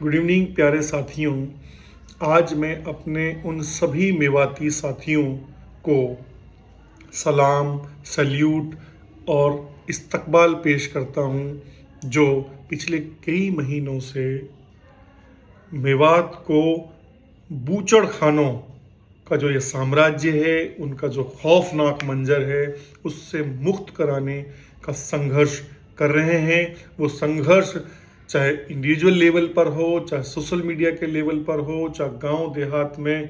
Good evening प्यारे साथियों। आज मैं अपने उन सभी मेवाती साथियों को सलाम, सल्यूट और इस्तकबाल पेश करता हूँ जो पिछले कई महीनों से मेवात को बूचड़ खानों का जो ये साम्राज्य है, उनका जो खौफनाक मंजर है, उससे मुक्त कराने का संघर्ष कर रहे हैं। वो संघर्ष चाहे इंडिविजुअल लेवल पर हो, चाहे सोशल मीडिया के लेवल पर हो, चाहे गांव देहात में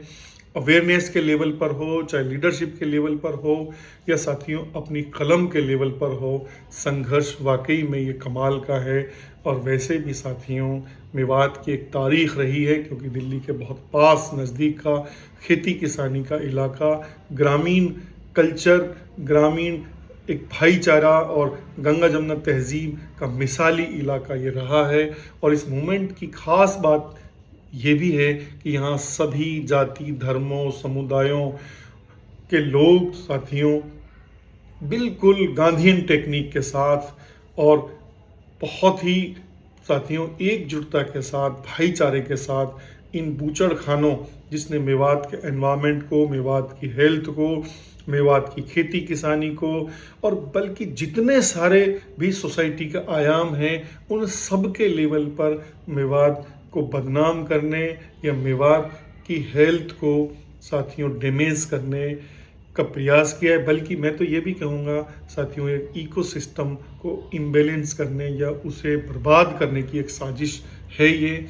अवेयरनेस के लेवल पर हो, चाहे लीडरशिप के लेवल पर हो, या साथियों अपनी कलम के लेवल पर हो, संघर्ष वाकई में ये कमाल का है। और वैसे भी साथियों, मेवात की एक तारीख रही है, क्योंकि दिल्ली के बहुत पास नज़दीक का खेती किसानी का इलाका, ग्रामीण कल्चर, ग्रामीण एक भाईचारा और गंगा जमुना तहजीब का मिसाली इलाका ये रहा है। और इस मूवमेंट की खास बात ये भी है कि यहाँ सभी जाति, धर्मों, समुदायों के लोग साथियों बिल्कुल गांधीयन टेक्निक के साथ और बहुत ही साथियों एकजुटता के साथ, भाईचारे के साथ इन बूचड़ खानों, जिसने मेवात के एनवायरनमेंट को, मेवात की हेल्थ को, मेवात की खेती किसानी को और बल्कि जितने सारे भी सोसाइटी के आयाम हैं, उन सब के लेवल पर मेवात को बदनाम करने या मेवात की हेल्थ को साथियों डैमेज करने का प्रयास किया है। बल्कि मैं तो ये भी कहूँगा साथियों, एक इकोसिस्टम को इम्बैलेंस करने या उसे बर्बाद करने की एक साजिश है ये।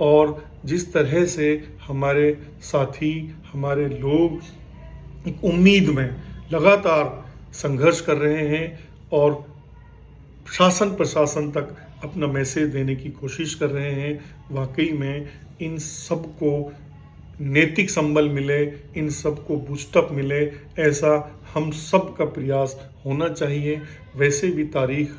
और जिस तरह से हमारे साथी, हमारे लोग एक उम्मीद में लगातार संघर्ष कर रहे हैं और शासन प्रशासन तक अपना मैसेज देने की कोशिश कर रहे हैं, वाकई में इन सबको नैतिक संबल मिले, इन सबको बूस्टअप मिले, ऐसा हम सब का प्रयास होना चाहिए। वैसे भी तारीख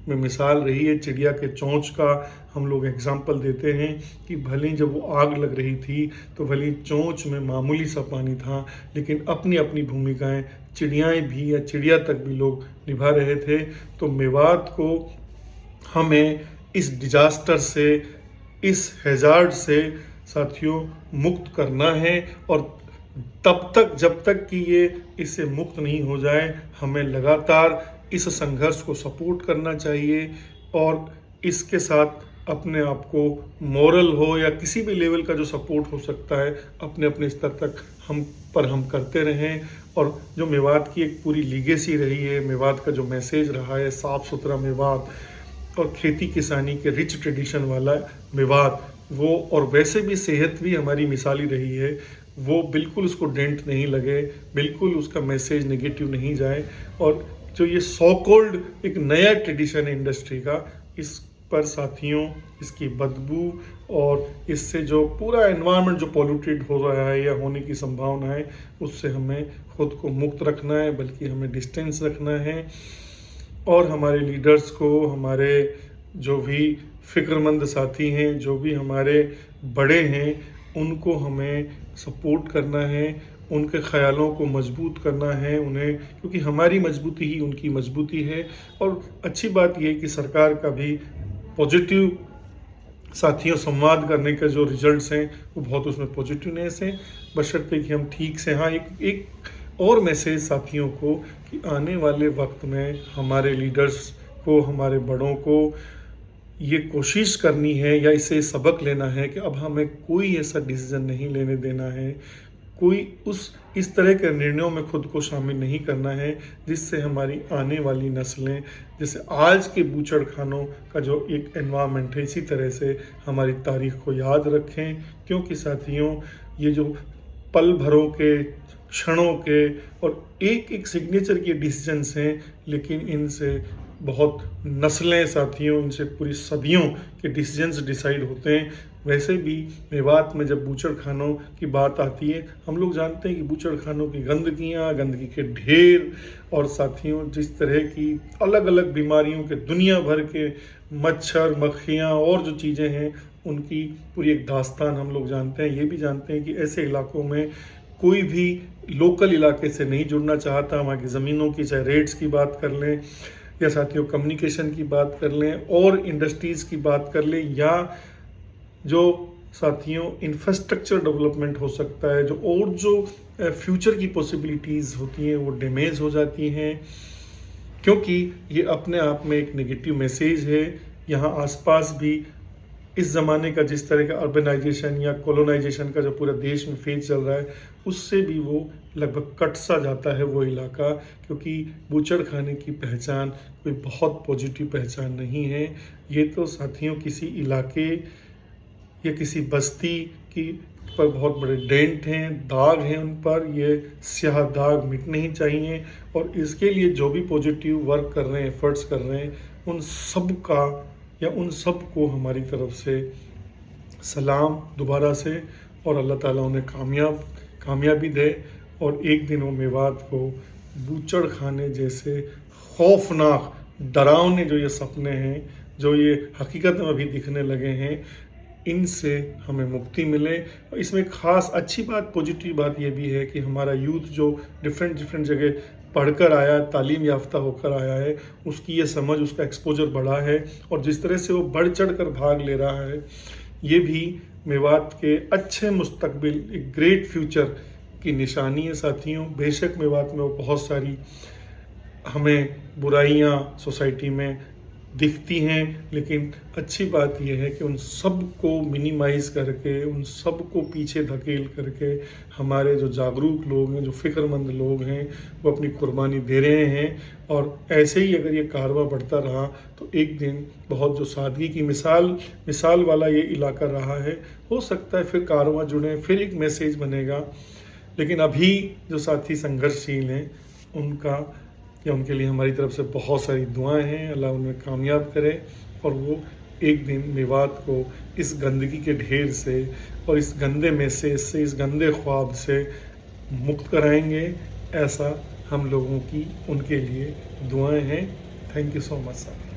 में मिसाल रही है चिड़िया के चोंच का। हम लोग एग्जाम्पल देते हैं कि भले जब वो आग लग रही थी तो भले चोंच में मामूली सा पानी था, लेकिन अपनी अपनी भूमिकाएं चिड़ियाएं भी या चिड़िया तक भी लोग निभा रहे थे। तो मेवात को हमें इस डिजास्टर से, इस हैजार्ड से साथियों मुक्त करना है। और तब तक जब तक कि ये इससे मुक्त नहीं हो जाए, हमें लगातार इस संघर्ष को सपोर्ट करना चाहिए और इसके साथ अपने आप को मोरल हो या किसी भी लेवल का जो सपोर्ट हो सकता है, अपने अपने स्तर तक हम करते रहें। और जो मेवात की एक पूरी लीगेसी रही है, मेवात का जो मैसेज रहा है, साफ़ सुथरा मेवात और खेती किसानी के रिच ट्रेडिशन वाला मेवात, वो और वैसे भी सेहत भी हमारी मिसाली रही है, वो बिल्कुल उसको डेंट नहीं लगे, बिल्कुल उसका मैसेज नेगेटिव नहीं जाए। और जो ये सो कॉल्ड एक नया ट्रेडिशन है इंडस्ट्री का, इस पर साथियों इसकी बदबू और इससे जो पूरा एनवायरनमेंट जो पॉल्यूटेड हो रहा है या होने की संभावना है, उससे हमें खुद को मुक्त रखना है, बल्कि हमें डिस्टेंस रखना है। और हमारे लीडर्स को, हमारे जो भी फ़िक्रमंद साथी हैं, जो भी हमारे बड़े हैं, उनको हमें सपोर्ट करना है, उनके ख़यालों को मजबूत करना है उन्हें, क्योंकि हमारी मजबूती ही उनकी मजबूती है। और अच्छी बात यह है कि सरकार का भी पॉजिटिव साथियों संवाद करने के जो रिजल्ट्स हैं वो बहुत उसमें पॉजिटिवनेस है, बशर्ते कि हम ठीक से। हाँ, एक और मैसेज साथियों को कि आने वाले वक्त में हमारे लीडर्स को, हमारे बड़ों को ये कोशिश करनी है या इससे सबक लेना है कि अब हमें कोई ऐसा डिसीजन नहीं लेने देना है, कोई इस तरह के निर्णयों में खुद को शामिल नहीं करना है जिससे हमारी आने वाली नस्लें, जैसे आज के बूचड़ खानों का जो एक एनवायरनमेंट है, इसी तरह से हमारी तारीख को याद रखें। क्योंकि साथियों, ये जो पल भरों के, क्षणों के और एक एक सिग्नेचर के डिसीजंस हैं, लेकिन इनसे बहुत नस्लें साथियों, इनसे पूरी सदियों के डिसीजंस डिसाइड होते हैं। वैसे भी मेवात में जब बूचड़ खानों की बात आती है, हम लोग जानते हैं कि बूचड़ खानों की गंदगियाँ, गंदगी के ढेर और साथियों जिस तरह की अलग अलग बीमारियों के दुनिया भर के मच्छर, मक्खियाँ और जो चीज़ें हैं, उनकी पूरी एक दास्तान हम लोग जानते हैं। ये भी जानते हैं कि ऐसे इलाकों में कोई भी लोकल इलाके से नहीं जुड़ना चाहता। वहाँ की ज़मीनों की, चाहे रेट्स की बात कर लें या साथियों कम्युनिकेशन की बात कर लें और इंडस्ट्रीज़ की बात कर लें या जो साथियों इंफ्रास्ट्रक्चर डेवलपमेंट हो सकता है, जो फ्यूचर की पॉसिबिलिटीज़ होती हैं वो डैमेज हो जाती हैं, क्योंकि ये अपने आप में एक नेगेटिव मैसेज है। यहाँ आसपास भी इस ज़माने का जिस तरह का अर्बनाइजेशन या कॉलोनाइजेशन का जो पूरा देश में फेज चल रहा है, उससे भी वो लगभग कट सा जाता है वो इलाका, क्योंकि बूचड़खाने की पहचान कोई बहुत पॉजिटिव पहचान नहीं है। ये तो साथियों किसी इलाके या किसी बस्ती की पर बहुत बड़े डेंट हैं, दाग हैं उन पर, ये स्याह दाग मिटने ही चाहिए। और इसके लिए जो भी पॉजिटिव वर्क कर रहे हैं, एफर्ट्स कर रहे हैं, उन सब का या उन सब को हमारी तरफ से सलाम दोबारा से, और अल्लाह ताला उन्हें कामयाबी दे और एक दिन वो मेवात को बूचड़खाने जैसे खौफनाक डरावने जो ये सपने हैं, जो ये हकीकत में अभी दिखने लगे हैं, इनसे हमें मुक्ति मिले। और इसमें ख़ास अच्छी बात, पॉजिटिव बात ये भी है कि हमारा यूथ जो डिफरेंट जगह पढ़कर आया, तालीम याफ्ता होकर आया है, उसकी ये समझ, उसका एक्सपोजर बढ़ा है, और जिस तरह से वो बढ़ चढ़ कर भाग ले रहा है, ये भी मेवात के अच्छे मुस्तकबिल, एक ग्रेट फ्यूचर की निशानी है साथियों। बेशक मेवात में वो बहुत सारी हमें बुराइयां सोसाइटी में दिखती हैं, लेकिन अच्छी बात यह है कि उन सब को मिनिमाइज़ करके, उन सब को पीछे धकेल करके हमारे जो जागरूक लोग हैं, जो फ़िक्रमंद लोग हैं, वो अपनी कुर्बानी दे रहे हैं। और ऐसे ही अगर ये कारवां बढ़ता रहा तो एक दिन बहुत जो सादगी की मिसाल वाला ये इलाका रहा है, हो सकता है फिर कारवां जुड़े, फिर एक मैसेज बनेगा। लेकिन अभी जो साथी संघर्षशील हैं उनके लिए हमारी तरफ से बहुत सारी दुआएं हैं। अल्लाह उन्हें कामयाब करे और वो एक दिन मेवात को इस गंदगी के ढेर से और इस गंदे मैसेज से, इस गंदे ख्वाब से मुक्त कराएंगे। ऐसा हम लोगों की उनके लिए दुआएं हैं। थैंक यू सो मच साथी।